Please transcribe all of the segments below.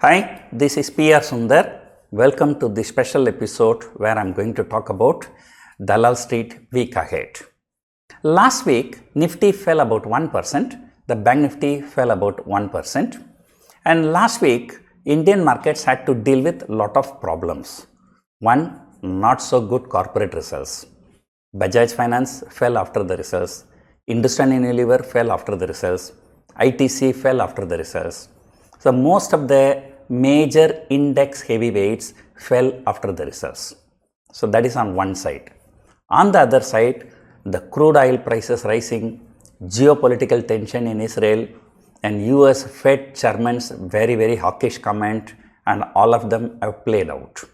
Hi, this is PR Sundar. Welcome to this special episode where I am going to talk about Dalal Street Week Ahead. Last week, Nifty fell about 1%, the Bank Nifty fell about 1%, and last week, Indian markets had to deal with a lot of problems. One, not so good corporate results. Bajaj Finance fell after the results, Hindustan Unilever fell after the results, ITC fell after the results. So, most of the major index heavyweights fell after the results. So, that is on one side. On the other side, the crude oil prices rising, geopolitical tension in Israel, and US Fed chairman's very hawkish comment, and all of them have played out.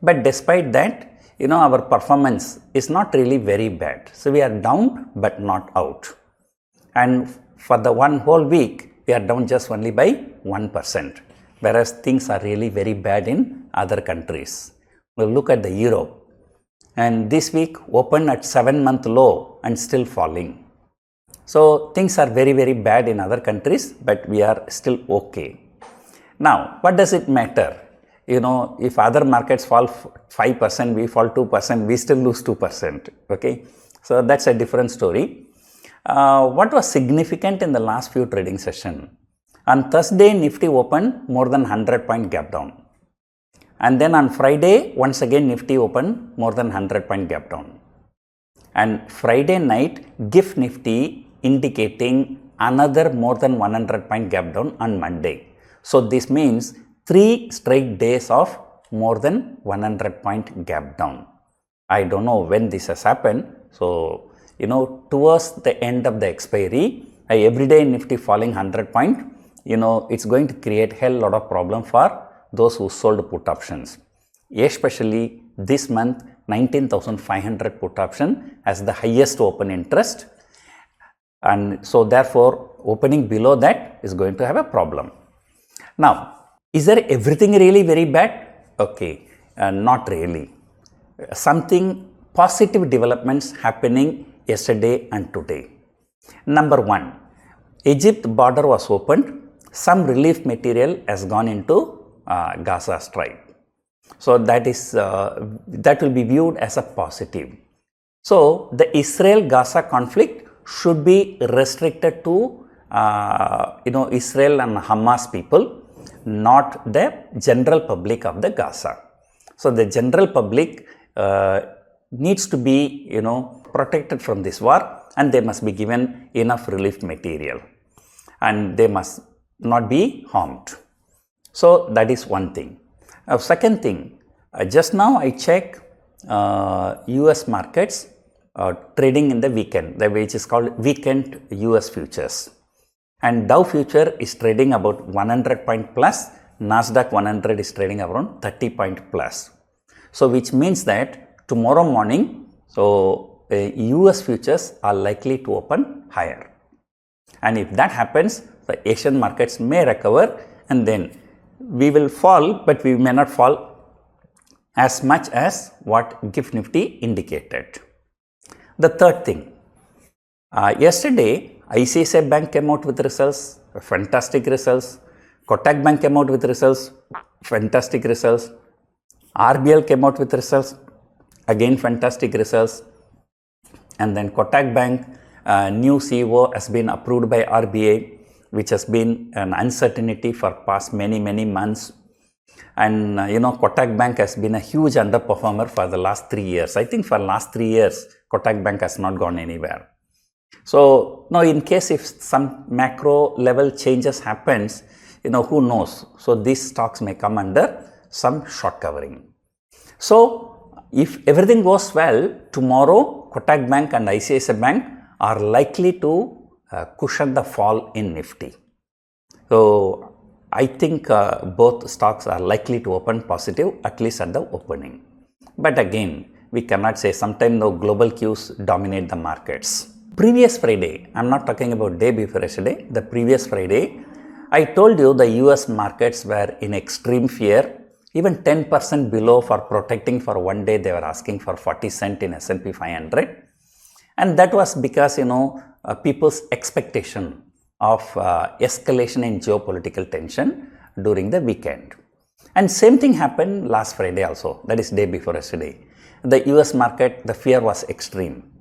But despite that, our performance is not really very bad. So, we are down but not out. And for the one whole week, we are down just only by 1%, whereas things are really very bad in other countries. We'll look at the Europe, and this week opened at 7-month low and still falling. So things are very bad in other countries, but we are still okay. Now, what does it matter? If other markets fall 5%, we fall 2%, we still lose 2%. Okay, so that's a different story. What was significant in the last few trading sessions? On Thursday, Nifty opened more than 100-point gap down. And then on Friday, once again Nifty opened more than 100-point gap down. And Friday night, GIFT Nifty indicating another more than 100-point gap down on Monday. So this means 3 straight days of more than 100-point gap down. I don't know when this has happened. So, towards the end of the expiry, every day Nifty falling 100 point, it's going to create hell lot of problem for those who sold put options. Especially this month, 19,500 put option has the highest open interest, and so therefore opening below that is going to have a problem. Now, is there everything really very bad? Okay, not really. Something positive developments happening yesterday and today. Number one, Egypt border was opened. Some relief material has gone into Gaza Strip. So that will be viewed as a positive. So the Israel-Gaza conflict should be restricted to Israel and Hamas people, not the general public of the Gaza. So the general public needs to be protected from this war, and they must be given enough relief material, and they must not be harmed. So that is one thing. Second thing, just now I checked US markets trading in the weekend, which is called weekend US futures, and Dow future is trading about 100 point plus, Nasdaq 100 is trading around 30 point plus. So which means that tomorrow morning, US futures are likely to open higher, and if that happens, the Asian markets may recover, and then we will fall, but we may not fall as much as what GIFT Nifty indicated. The third thing, yesterday ICICI Bank came out with results, fantastic results. Kotak Bank came out with results, fantastic results. RBL came out with results, again fantastic results. And then Kotak Bank, new CEO has been approved by RBI, which has been an uncertainty for past many months. And Kotak Bank has been a huge underperformer for the last 3 years. I think for last 3 years, Kotak Bank has not gone anywhere. So now in case if some macro level changes happens, who knows? So these stocks may come under some short covering. So if everything goes well, tomorrow Kotak Bank and ICICI Bank are likely to cushion the fall in Nifty. So I think both stocks are likely to open positive, at least at the opening. But again, we cannot say, sometimes the global cues dominate the markets. Previous Friday, I'm not talking about day before yesterday, the previous Friday, I told you the US markets were in extreme fear. Even 10% below for protecting for one day, they were asking for 40 cents in S&P 500. And that was because, people's expectation of escalation in geopolitical tension during the weekend. And same thing happened last Friday also, that is day before yesterday. The US market, the fear was extreme.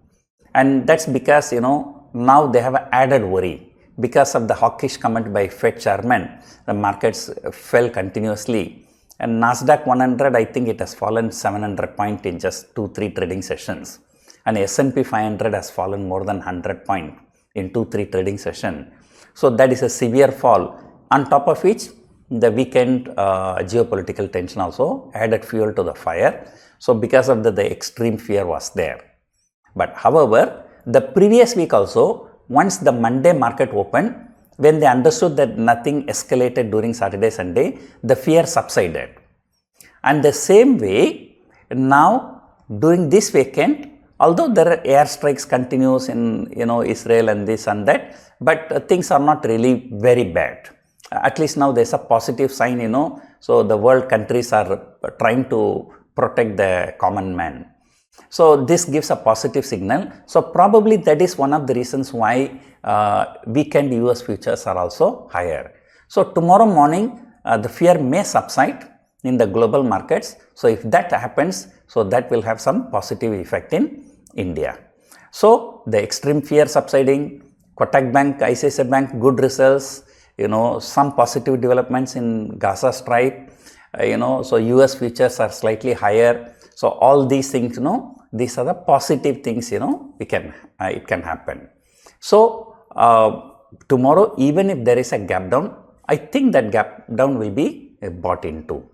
And that's because, now they have an added worry. Because of the hawkish comment by Fed chairman, the markets fell continuously. And Nasdaq 100, I think it has fallen 700 points in just 2-3 trading sessions. And S&P 500 has fallen more than 100 points in 2-3 trading sessions. So that is a severe fall. On top of which, the weekend geopolitical tension also added fuel to the fire. So because of that, the extreme fear was there. But however, the previous week also, once the Monday market opened, when they understood that nothing escalated during Saturday, Sunday, the fear subsided. And the same way, now during this weekend, although there are airstrikes continues in Israel and this and that, but things are not really very bad. At least now there's a positive sign, so the world countries are trying to protect the common man. So this gives a positive signal. So probably that is one of the reasons why weekend US futures are also higher. So tomorrow morning, the fear may subside in the global markets. So if that happens, so that will have some positive effect in India. So the extreme fear subsiding, Kotak Bank, ICICI Bank, good results, some positive developments in Gaza Strip, so US futures are slightly higher. So all these things, these are the positive things, it can happen. So tomorrow, even if there is a gap down, I think that gap down will be bought into.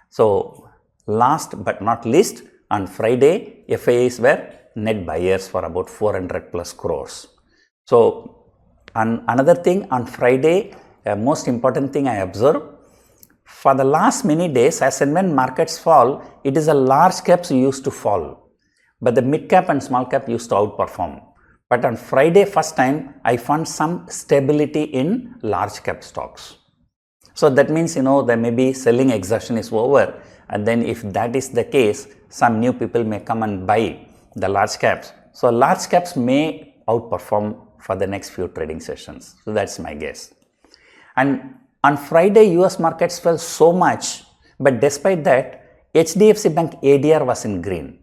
So last but not least, on Friday, FIIs were net buyers for about 400 plus crores. So another thing on Friday, most important thing I observed, for the last many days, as and when markets fall, it is the large caps used to fall, but the mid cap and small cap used to outperform. But on Friday, first time, I found some stability in large cap stocks. So that means, there may be selling exhaustion is over, and then if that is the case, some new people may come and buy the large caps. So large caps may outperform for the next few trading sessions. So that's my guess. And on Friday, US markets fell so much, but despite that, HDFC Bank ADR was in green.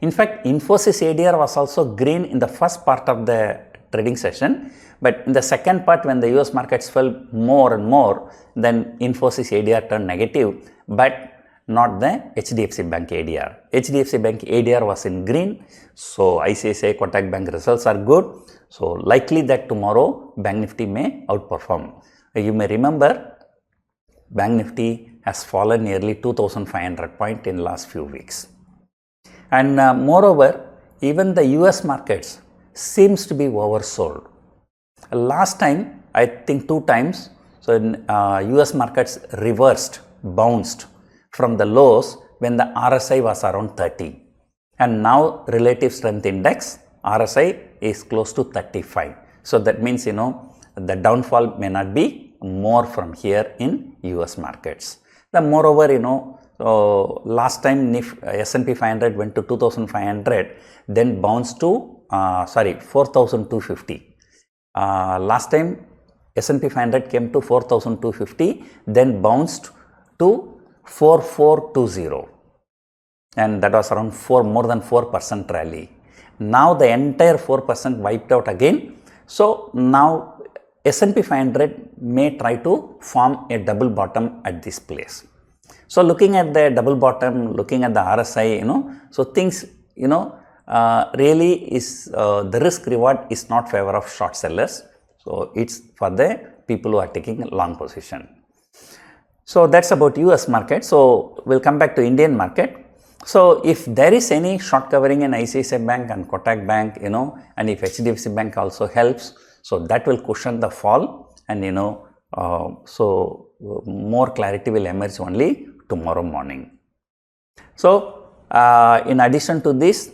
In fact, Infosys ADR was also green in the first part of the trading session, but in the second part, when the US markets fell more and more, then Infosys ADR turned negative, but not the HDFC Bank ADR. HDFC Bank ADR was in green, so ICICI Kotak Bank results are good. So likely that tomorrow Bank Nifty may outperform. You may remember, Bank Nifty has fallen nearly 2,500 points in last few weeks. And moreover, even the US markets seems to be oversold. Last time, I think 2 times, so US markets reversed, bounced from the lows when the RSI was around 30. And now relative strength index, RSI is close to 35. So that means, the downfall may not be more from here in US markets. The moreover, last time S&P 500 went to 2,500, then bounced to 4,250. Last time S&P 500 came to 4,250, then bounced to 4,420, and that was around more than 4% rally. Now the entire 4% wiped out again. So now S&P 500 may try to form a double bottom at this place. So looking at the double bottom, looking at the RSI, so things, really is the risk reward is not favor of short sellers. So it's for the people who are taking a long position. So that's about US market. So we'll come back to Indian market. So if there is any short covering in ICICI Bank and Kotak Bank, and if HDFC Bank also helps, so that will cushion the fall, and so more clarity will emerge only tomorrow morning. So in addition to this,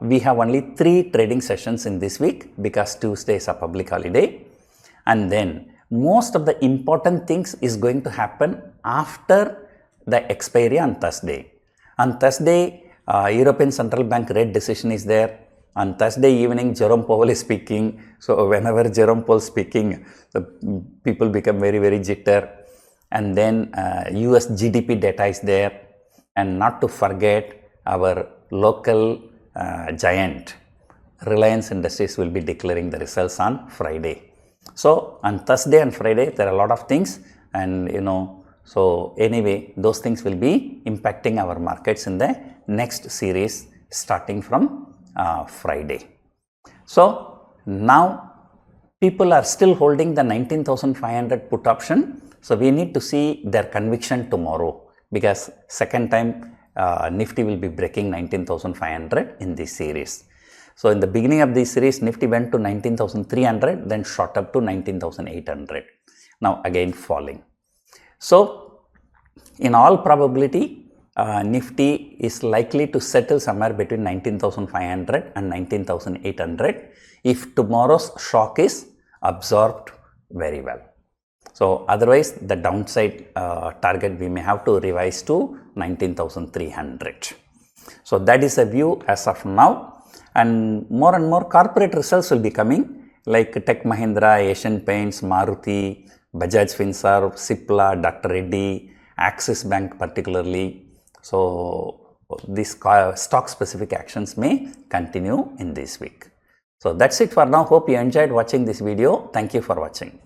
we have only 3 trading sessions in this week because Tuesday is a public holiday, and then most of the important things is going to happen after the expiry on Thursday. On Thursday, European Central Bank rate decision is there. On Thursday evening, Jerome Powell is speaking. So whenever Jerome Powell is speaking, the people become very, very jitter. and then US GDP data is there, and not to forget our local giant Reliance Industries will be declaring the results on Friday. So on Thursday and Friday there are a lot of things, and so anyway those things will be impacting our markets in the next series starting from Friday. So now people are still holding the 19,500 put option. So we need to see their conviction tomorrow, because second time Nifty will be breaking 19,500 in this series. So in the beginning of this series, Nifty went to 19,300, then shot up to 19,800. Now again falling. So in all probability, Nifty is likely to settle somewhere between 19,500 and 19,800 if tomorrow's shock is absorbed very well. So otherwise the downside target we may have to revise to 19,300. So that is a view as of now, and more corporate results will be coming, like Tech Mahindra, Asian Paints, Maruti, Bajaj Finserv, Cipla, Dr. Reddy, Axis Bank particularly. So these stock specific actions may continue in this week. So that's it for now. Hope you enjoyed watching this video. Thank you for watching.